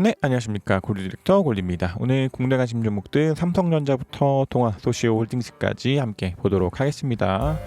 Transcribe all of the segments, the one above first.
네, 안녕하십니까. 골드 디렉터 골드입니다. 오늘 국내 관심 종목들 삼성전자부터 동아 소시오홀딩스까지 함께 보도록 하겠습니다.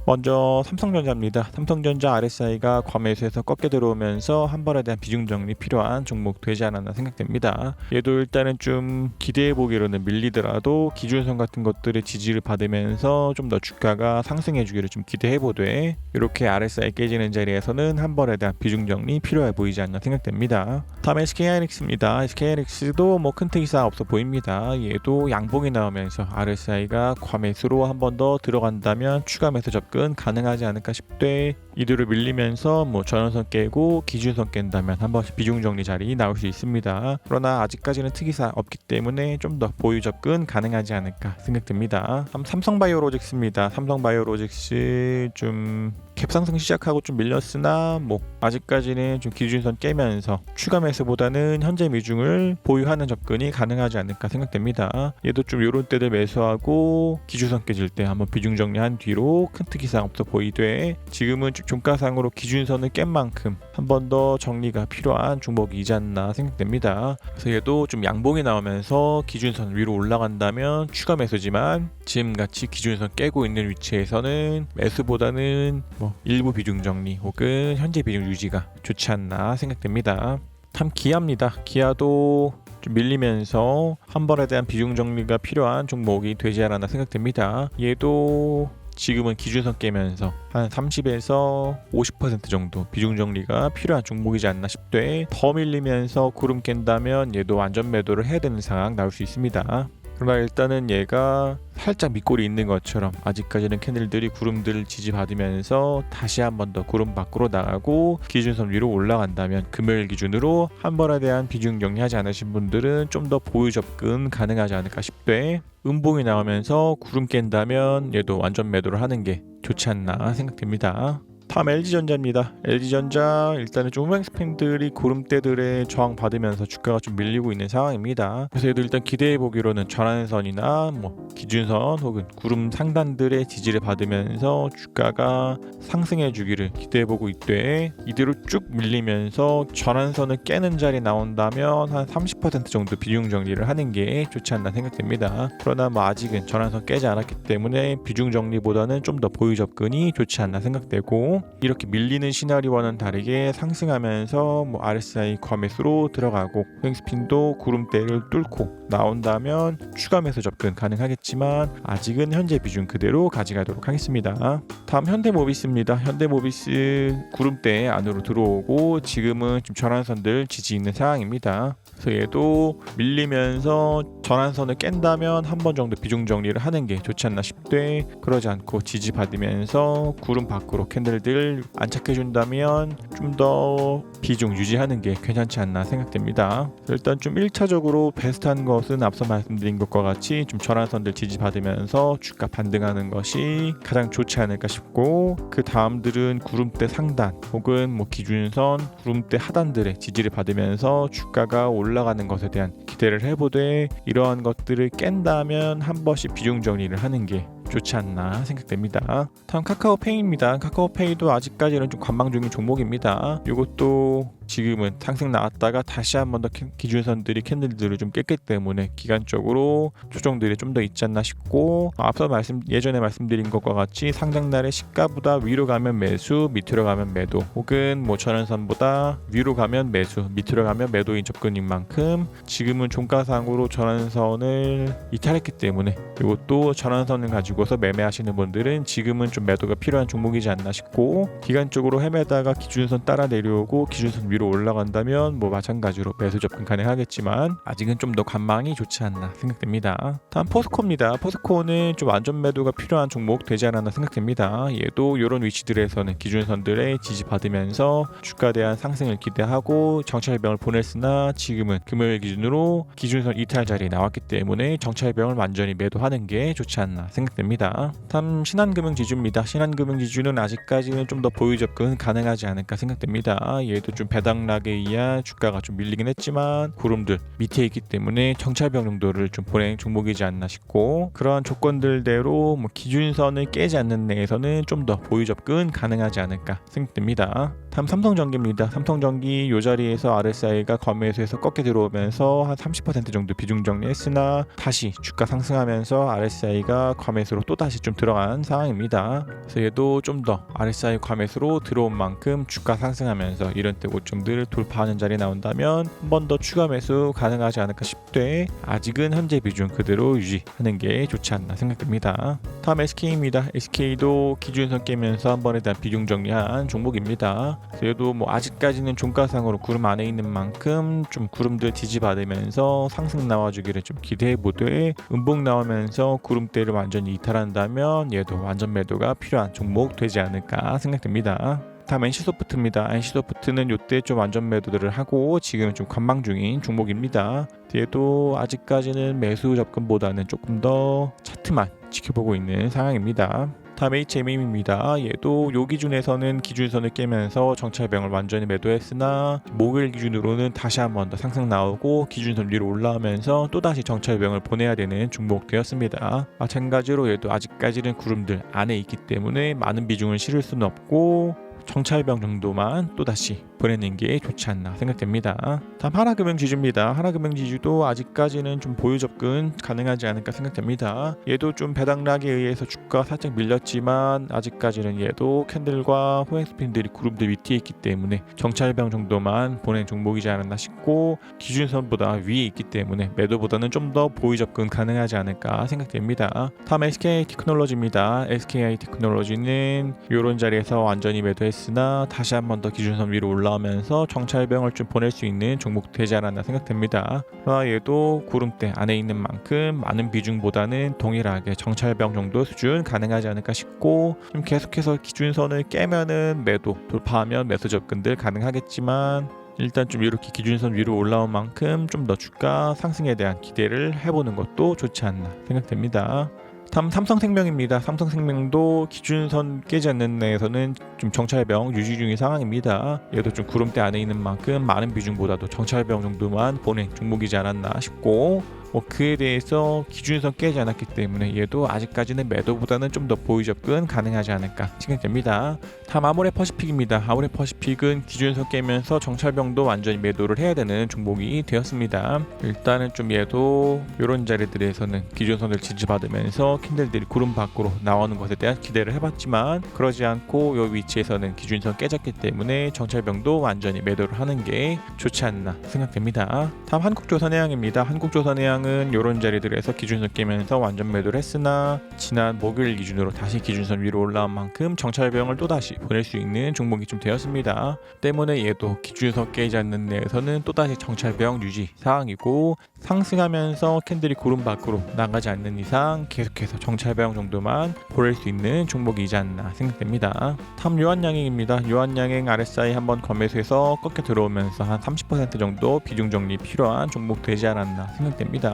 먼저 삼성전자입니다. 삼성전자 RSI가 과매수에서 꺾여 들어오면서 한 번에 대한 비중 정리 필요한 종목 되지 않았나 생각됩니다. 얘도 일단은 좀 기대해 보기로는 밀리더라도 기준선 같은 것들의 지지를 받으면서 좀 더 주가가 상승해 주기를 좀 기대해 보되, 이렇게 RSI 깨지는 자리에서는 한 번에 대한 비중 정리 필요해 보이지 않나 생각됩니다. 다음 SK하이닉스입니다. SK하이닉스도 뭐 큰 특이사항 없어 보입니다. 얘도 양봉이 나오면서 RSI가 과매수로 한 번 더 들어간다면 추가 매수 접근 가능하지 않을까 싶되, 이대로 밀리면서 뭐 전원선 깨고 기준선 깬다면 한 번씩 비중 정리 자리 나올 수 있습니다. 그러나 아직까지는 특이사항 없기 때문에 좀 더 보유 접근 가능하지 않을까 생각됩니다. 삼성바이오로직스입니다. 삼성바이오로직스 좀 갭상승 시작하고 좀 밀렸으나 뭐 아직까지는 좀 기준선 깨면서 추가 매수보다는 현재 미중을 보유하는 접근이 가능하지 않을까 생각됩니다. 얘도 좀 요런 때들 매수하고 기준선 깨질 때 한번 비중 정리한 뒤로 큰 특이사항 없어 보이되, 지금은 종가상으로 기준선을 깬 만큼 한 번 더 정리가 필요한 종목이지 않나 생각됩니다. 그래서 얘도 좀 양봉이 나오면서 기준선 위로 올라간다면 추가 매수지만, 지금같이 기준선 깨고 있는 위치에서는 매수보다는 뭐 일부 비중 정리 혹은 현재 비중 유지가 좋지 않나 생각됩니다. 다음 기아입니다. 기아도 좀 밀리면서 한 번에 대한 비중 정리가 필요한 종목이 되지 않았나 생각됩니다. 얘도 지금은 기준선 깨면서 한 30에서 50% 정도 비중 정리가 필요한 종목이지 않나 싶되, 더 밀리면서 구름 깬다면 얘도 완전 매도를 해야 되는 상황 나올 수 있습니다. 그러나 일단은 얘가 살짝 밑골이 있는 것처럼 아직까지는 캔들들이 구름들을 지지받으면서 다시 한 번 더 구름 밖으로 나가고 기준선 위로 올라간다면, 금요일 기준으로 한 번에 대한 비중 정리하지 않으신 분들은 좀 더 보유 접근 가능하지 않을까 싶되, 음봉이 나오면서 구름 깬다면 얘도 완전 매도를 하는 게 좋지 않나 생각됩니다. 다음 LG전자입니다. LG전자 일단은 좀 후행스팬들이 구름대들의 저항 받으면서 주가가 좀 밀리고 있는 상황입니다. 그래서 얘도 일단 기대해 보기로는 전환선이나 뭐 기준선 혹은 구름 상단들의 지지를 받으면서 주가가 상승해 주기를 기대해 보고 있되, 이대로 쭉 밀리면서 전환선을 깨는 자리 나온다면 한 30% 정도 비중 정리를 하는 게 좋지 않나 생각됩니다. 그러나 뭐 아직은 전환선 깨지 않았기 때문에 비중 정리보다는 좀 더 보유 접근이 좋지 않나 생각되고, 이렇게 밀리는 시나리오와는 다르게 상승하면서 뭐 RSI 과매수로 들어가고 횡스핀도 구름대를 뚫고 나온다면 추가 매수 접근 가능하겠지만, 아직은 현재 비중 그대로 가져가도록 하겠습니다. 다음 현대모비스입니다. 현대모비스 구름대 안으로 들어오고 지금은 좀 전환선들 지지 있는 상황입니다. 그래서 얘도 밀리면서 전환선을 깬다면 한 번 정도 비중 정리를 하는 게 좋지 않나 싶되, 그러지 않고 지지받으면서 구름 밖으로 캔들들 안착해준다면 좀 더 비중 유지하는 게 괜찮지 않나 생각됩니다. 일단 좀 1차적으로 베스트한 것은 앞서 말씀드린 것과 같이 좀 전환선들 지지받으면서 주가 반등하는 것이 가장 좋지 않을까 싶고, 그 다음들은 구름대 상단 혹은 뭐 기준선, 구름대 하단들의 지지를 받으면서 주가가 올라가는 것에 대한 기대를 해보되, 이러한 것들을 깬다면 한 번씩 비중 정리를 하는 게 좋지 않나 생각됩니다. 다음 카카오페이입니다. 카카오페이도 아직까지는 좀 관망 중인 종목입니다. 이것도 지금은 상승 나왔다가 다시 한 번 더 기준선들이 캔들들을 좀 깼기 때문에 기간적으로 조정들이 좀 더 있지 않나 싶고, 앞서 예전에 말씀드린 것과 같이 상장날의 시가보다 위로 가면 매수, 밑으로 가면 매도, 혹은 뭐 전환선보다 위로 가면 매수, 밑으로 가면 매도인 접근인 만큼 지금은 종가상으로 전환선을 이탈했기 때문에, 이것도 전환선을 가지고서 매매하시는 분들은 지금은 좀 매도가 필요한 종목이지 않나 싶고, 기간적으로 헤매다가 기준선 따라 내려오고 기준선 위로 올라간다면 뭐 마찬가지로 매수 접근 가능하겠지만, 아직은 좀 더 관망이 좋지 않나 생각됩니다. 다음 포스코입니다. 포스코는 좀 완전 매도가 필요한 종목 되지 않았나 생각됩니다. 얘도 이런 위치들에서는 기준선들의 지지받으면서 주가에 대한 상승을 기대하고 정찰병을 보냈으나, 지금은 금요일 기준으로 기준선 이탈 자리에 나왔기 때문에 정찰병을 완전히 매도하는 게 좋지 않나 생각됩니다. 다음 신한금융지주입니다. 신한금융지주는 아직까지는 좀 더 보유 접근 가능하지 않을까 생각됩니다. 얘도 좀 배당 배당락에 의한 주가가 좀 밀리긴 했지만 구름들 밑에 있기 때문에 정찰병 정도를 좀 보낸 종목이지 않나 싶고, 그러한 조건들대로 기준선을 깨지 않는 내에서는 좀 더 보유 접근 가능하지 않을까 생각됩니다. 다음 삼성전기입니다. 삼성전기 이 자리에서 RSI가 과매수에서 꺾여 들어오면서 한 30% 정도 비중 정리했으나 다시 주가 상승하면서 RSI가 과매수로 또다시 좀 들어간 상황입니다. 그래서 얘도 좀 더 RSI 과매수로 들어온 만큼 주가 상승하면서 이런 때 고점들을 돌파하는 자리 나온다면 한 번 더 추가 매수 가능하지 않을까 싶되, 아직은 현재 비중 그대로 유지하는 게 좋지 않나 생각됩니다. 다음 SK입니다. SK도 기준선 깨면서 한 번에 대한 비중 정리한 종목입니다. 그래도 아직까지는 종가상으로 구름 안에 있는 만큼 좀 구름들 지지받으면서 상승 나와주기를 좀 기대해보되, 음봉 나오면서 구름대를 완전히 이탈한다면 얘도 완전 매도가 필요한 종목 되지 않을까 생각됩니다. 다음 NC소프트입니다. NC소프트는 이때 좀 완전 매도들을 하고 지금 좀 관망 중인 종목입니다. 얘도 아직까지는 매수 접근보다는 조금 더 차트만 지켜보고 있는 상황입니다. 다음 HMM입니다. 얘도 요 기준에서는 기준선을 깨면서 정찰병을 완전히 매도했으나 목요일 기준으로는 다시 한 번 더 상승 나오고 기준선 위로 올라오면서 또다시 정찰병을 보내야 되는 종목 되었습니다. 마찬가지로 얘도 아직까지는 구름들 안에 있기 때문에 많은 비중을 실을 수는 없고 정찰병 정도만 또다시 보내는 게 좋지 않나 생각됩니다. 다음 하나금융지주입니다. 하나금융지주도 아직까지는 좀 보유 접근 가능하지 않을까 생각됩니다. 얘도 좀 배당락에 의해서 주가 살짝 밀렸지만 아직까지는 얘도 캔들과 호행스핀들이 구름들 밑에 있기 때문에 정찰병 정도만 보낸 종목이지 않았나 싶고, 기준선보다 위에 있기 때문에 매도보다는 좀 더 보유 접근 가능하지 않을까 생각됩니다. 다음 SKI테크놀로지입니다. SKI테크놀로지는 이런 자리에서 완전히 매도했으나 다시 한 번 더 기준선 위로 올라오면서 정찰병을 좀 보낼 수 있는 종목 되지 않았나 생각됩니다. 그러나 얘도 구름대 안에 있는 만큼 많은 비중보다는 동일하게 정찰병 정도 수준 가능하지 않을까 싶고, 좀 계속해서 기준선을 깨면은 매도, 돌파하면 매수 접근들 가능하겠지만 일단 좀 이렇게 기준선 위로 올라온 만큼 좀 더 주가 상승에 대한 기대를 해보는 것도 좋지 않나 생각됩니다. 다음 삼성생명입니다. 삼성생명도 기준선 깨지 않는 내에서는 좀 정찰병 유지 중인 상황입니다. 얘도 좀 구름대 안에 있는 만큼 많은 비중보다도 정찰병 정도만 보낸 종목이지 않았나 싶고, 그에 대해서 기준선 깨지 않았기 때문에 얘도 아직까지는 매도보다는 좀 더 보유 접근 가능하지 않을까 생각됩니다. 다음 아모레퍼시픽입니다. 아모레퍼시픽은 기준선 깨면서 정찰병도 완전히 매도를 해야 되는 종목이 되었습니다. 일단은 좀 얘도 이런 자리들에서는 기준선을 지지받으면서 캔들들이 구름 밖으로 나오는 것에 대한 기대를 해봤지만 그러지 않고 이 위치에서는 기준선 깨졌기 때문에 정찰병도 완전히 매도를 하는 게 좋지 않나 생각됩니다. 다음 한국조선해양입니다. 한국조선해양 은 이런 자리들에서 기준선 깨면서 완전 매도를 했으나 지난 목요일 기준으로 다시 기준선 위로 올라온 만큼 정찰병을 또다시 보낼 수 있는 종목이 좀 되었습니다. 때문에 얘도 기준선 깨지 않는 내에서는 또다시 정찰병 유지 상황이고, 상승하면서 캔들이 구름 밖으로 나가지 않는 이상 계속해서 정찰병 정도만 보낼 수 있는 종목이지 않나 생각됩니다. 다음 요한양행입니다. 요한양행 RSI 한번 검매수해서 꺾여 들어오면서 한 30% 정도 비중 정리 필요한 종목 되지 않았나 생각됩니다.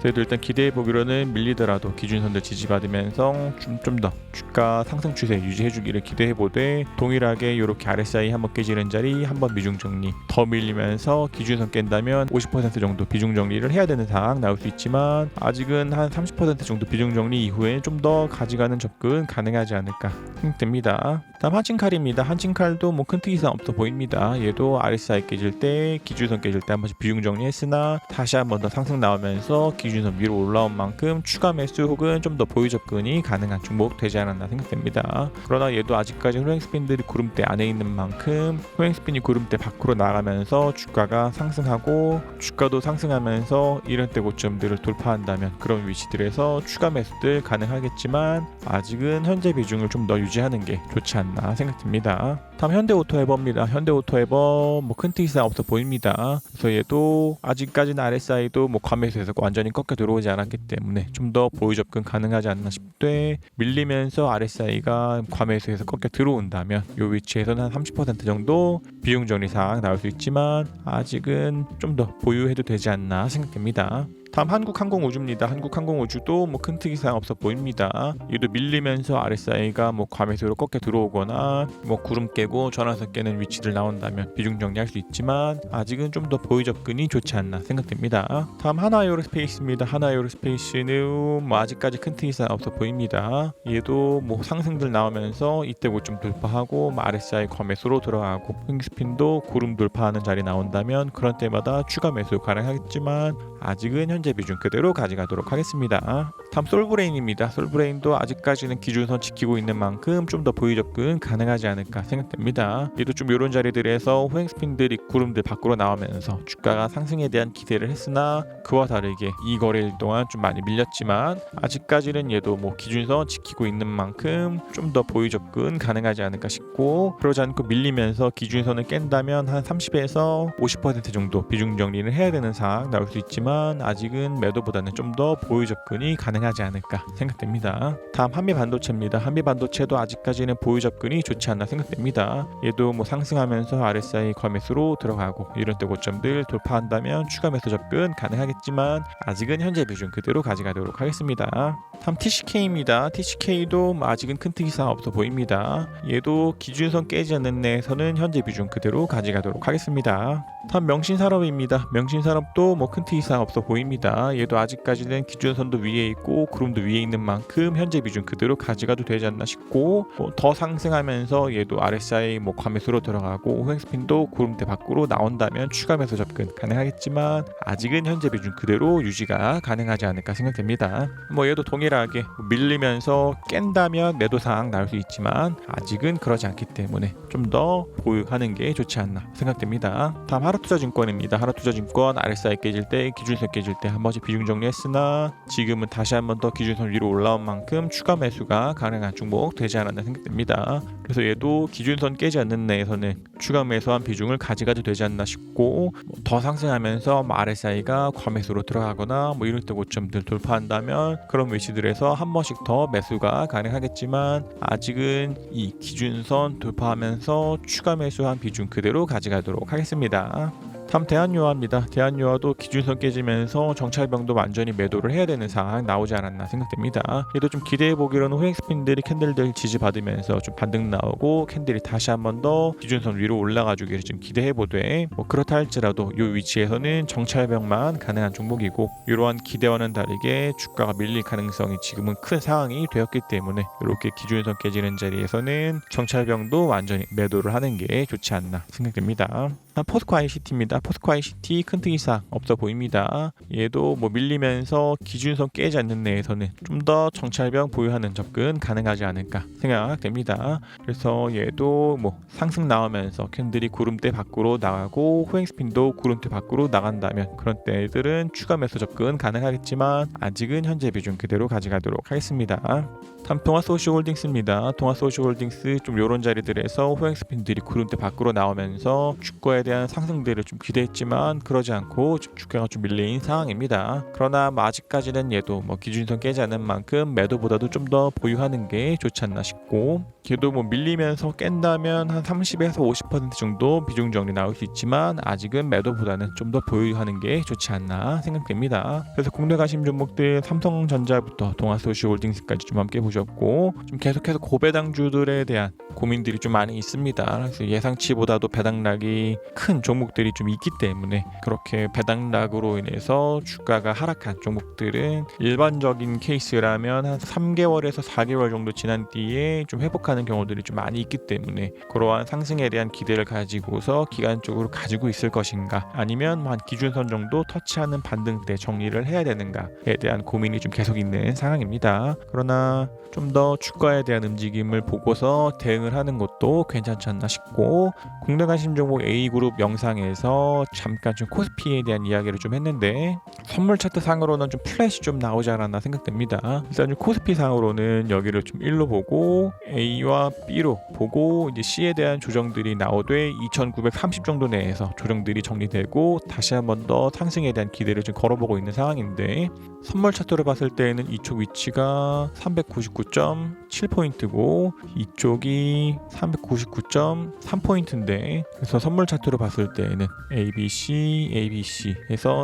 그래도 일단 기대해 보기로는 밀리더라도 기준선들 지지받으면서 좀 더 주가 상승 추세 유지해 주기를 기대해 보되, 동일하게 이렇게 RSI 한번 깨지는 자리 한번 비중 정리, 더 밀리면서 기준선 깬다면 50% 정도 비중 정리를 해야 되는 상황 나올 수 있지만 아직은 한 30% 정도 비중 정리 이후에 좀 더 가져가는 접근 가능하지 않을까 생각됩니다. 다음 한진칼입니다. 한진칼도 큰 특이사항 없어 보입니다. 얘도 RSI 깨질 때, 기준선 깨질 때 한 번씩 비중 정리했으나 다시 한 번 더 상승 나오면서 기준선 위로 올라온 만큼 추가 매수 혹은 좀 더 보유 접근이 가능한 종목 되지 않았나 생각됩니다. 그러나 얘도 아직까지 호행스핀들이 구름대 안에 있는 만큼 호행스핀이 구름대 밖으로 나가면서 주가가 상승하고, 주가도 상승하면서 이런 때 고점들을 돌파한다면 그런 위치들에서 추가 매수들 가능하겠지만 아직은 현재 비중을 좀 더 유지하는 게 좋지 않나 생각됩니다. 다음 현대오토에버입니다. 현대오토에버 큰 특이사항 없어 보입니다. 그래서 얘도 아직까지는 RSI도 과매수에서 완전히 꺾여 들어오지 않았기 때문에 좀 더 보유 접근 가능하지 않나 싶되, 밀리면서 RSI가 과매수에서 꺾여 들어온다면 이 위치에서는 한 30% 정도 비중 정리 사항 나올 수 있지만 아직은 좀 더 보유해도 되지 않나 생각됩니다. 다음 한국항공우주입니다. 한국항공우주도 뭐 큰 특이사항 없어 보입니다. 얘도 밀리면서 RSI가 뭐 과매수로 꺾여 들어오거나 뭐 구름 깨고 전화선 깨는 위치들 나온다면 비중 정리할 수 있지만 아직은 좀 더 보유 접근이 좋지 않나 생각됩니다. 다음 하나에어로스페이스입니다. 하나에어로스페이스는 뭐 아직까지 큰 특이사항 없어 보입니다. 얘도 뭐 상승들 나오면서 이때 고점 돌파하고 뭐 RSI 과매수로 들어가고 횡스핀도 구름 돌파하는 자리 나온다면 그런 때마다 추가 매수 가능하겠지만 아직은 현재 비중 그대로 가져가도록 하겠습니다. 다음 솔브레인입니다. 솔브레인도 아직까지는 기준선 지키고 있는 만큼 좀 더 보유 접근 가능하지 않을까 생각됩니다. 얘도 좀 이런 자리들에서 호행스핀들이 구름들 밖으로 나오면서 주가가 상승에 대한 기대를 했으나 그와 다르게 이 거래일 동안 좀 많이 밀렸지만 아직까지는 얘도 뭐 기준선 지키고 있는 만큼 좀 더 보유 접근 가능하지 않을까 싶고 그러지 않고 밀리면서 기준선을 깬다면 한 30에서 50% 정도 비중 정리를 해야 되는 상황 나올 수 있지만 아직은 매도보다는 좀 더 보유 접근이 가능하지 않을까 생각됩니다. 다음 한미반도체입니다. 한미반도체도 아직까지는 보유 접근이 좋지 않나 생각됩니다. 얘도 뭐 상승하면서 RSI 과매수로 들어가고 이런 때 고점들 돌파한다면 추가 매수 접근 가능하겠지만 아직은 현재 비중 그대로 가져가도록 하겠습니다. 다음 TCK입니다. TCK도 뭐 아직은 큰 특이사항 없어 보입니다. 얘도 기준선 깨지 않는 내에서는 현재 비중 그대로 가져가도록 하겠습니다. 다음 명신산업입니다. 명신산업도 뭐 큰 특이사항 없어 보입니다. 얘도 아직까지는 기준선도 위에 있고 구름도 위에 있는 만큼 현재 비중 그대로 가져가도 되지 않나 싶고 더 상승하면서 얘도 RSI 뭐 과매수로 들어가고 호행스핀도 구름대 밖으로 나온다면 추가 매수 접근 가능하겠지만 아직은 현재 비중 그대로 유지가 가능하지 않을까 생각됩니다. 뭐 얘도 동일하게 밀리면서 깬다면 매도 사항 나올 수 있지만 아직은 그러지 않기 때문에 좀 더 보유하는 게 좋지 않나 생각됩니다. 다음 하루투자증권입니다. 하루투자증권 RSI 깨질 때 기준선 깨질 때 한 번씩 비중 정리했으나 지금은 다시 한 번 더 기준선 위로 올라온 만큼 추가 매수가 가능한 종목 되지 않았나 생각됩니다. 그래서 얘도 기준선 깨지 않는 내에서는 추가 매수한 비중을 가져가도 되지 않나 싶고 더 상승하면서 RSI가 과매수로 들어가거나 뭐 이럴 때 고점들 돌파한다면 그런 위치들에서 한 번씩 더 매수가 가능하겠지만 아직은 이 기준선 돌파하면서 추가 매수한 비중 그대로 가져가도록 하겠습니다. 다음 대한유화입니다. 대한유화도 기준선 깨지면서 정찰병도 완전히 매도를 해야 되는 상황 나오지 않았나 생각됩니다. 얘도 좀 기대해보기로는 호행스핀들이 캔들들 지지받으면서 좀 반등 나오고 캔들이 다시 한 번 더 기준선 위로 올라가주기를 좀 기대해보되 뭐 그렇다 할지라도 이 위치에서는 정찰병만 가능한 종목이고 이러한 기대와는 다르게 주가가 밀릴 가능성이 지금은 큰 상황이 되었기 때문에 이렇게 기준선 깨지는 자리에서는 정찰병도 완전히 매도를 하는 게 좋지 않나 생각됩니다. 포스코 ICT입니다. 포스코 ICT 큰 특이사항 없어 보입니다. 얘도 뭐 밀리면서 기준선 깨지 않는 내에서는 좀 더 정찰병 보유하는 접근 가능하지 않을까 생각됩니다. 그래서 얘도 뭐 상승 나오면서 캔들이 구름대 밖으로 나가고 호행스핀도 구름대 밖으로 나간다면 그런 때들은 추가 매수 접근 가능하겠지만 아직은 현재 비중 그대로 가져가도록 하겠습니다. 다음 동아소시홀딩스입니다. 동아소시홀딩스 좀 요런 자리들에서 호행스핀들이 구름대 밖으로 나오면서 주가에 대한 상승들을 좀 기대했지만 그러지 않고 주가가 좀 밀린 상황입니다. 그러나 뭐 아직까지는 얘도 뭐 기준선 깨지 않은 만큼 매도보다도 좀 더 보유하는 게 좋지 않나 싶고 걔도 뭐 밀리면서 깬다면 한 30에서 50% 정도 비중 정리 나올 수 있지만 아직은 매도보다는 좀 더 보유하는 게 좋지 않나 생각됩니다. 그래서 국내 가심 종목들 삼성전자부터 동아소시홀딩스까지 좀 함께 보셨고 좀 계속해서 고배당주들에 대한 고민들이 좀 많이 있습니다. 그래서 예상치보다도 배당락이 큰 종목들이 좀 있기 때문에 그렇게 배당락으로 인해서 주가가 하락한 종목들은 일반적인 케이스라면 한 3개월에서 4개월 정도 지난 뒤에 좀 회복하는 경우들이 좀 많이 있기 때문에 그러한 상승에 대한 기대를 가지고서 기간적으로 가지고 있을 것인가 아니면 한 기준선 정도 터치하는 반등 때 정리를 해야 되는가에 대한 고민이 좀 계속 있는 상황입니다. 그러나 좀 더 주가에 대한 움직임을 보고서 대응을 하는 것도 괜찮지 않나 싶고 국내 가심 종목 A그룹 영상에서 잠깐 좀 코스피에 대한 이야기를 좀 했는데 선물 차트 상으로는 좀 플랫이 좀 나오지 않았나 생각됩니다. 일단 좀 코스피 상으로는 여기를 좀 1로 보고 A A와 B로 보고 이제 C에 대한 조정들이 나오되 2,930 정도 내에서 조정들이 정리되고 다시 한번 더 상승에 대한 기대를 좀 걸어보고 있는 상황인데, 선물 차트로 봤을 때는 이쪽 위치가 399.7포인트고 이쪽이 399.3포인트인데, 그래서 선물 차트로 봤을 때는 ABC에서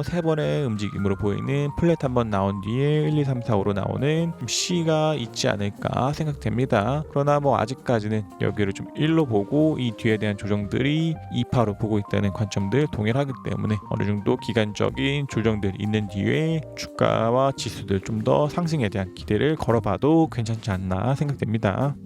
세 번의 움직임으로 보이는 플랫 한번 나온 뒤에 1, 2, 3, 4, 5로 나오는 C가 있지 않을까 생각됩니다. 그러나 뭐 아직까지는 여기를 좀 1로 보고 이 뒤에 대한 조정들이 2파로 보고 있다는 관점들 동일하기 때문에 어느 정도 기간적인 조정들 있는 뒤에 주가와 지수들 좀 더 상승에 대한 기대를 걸어봐도 괜찮지 않나 생각됩니다.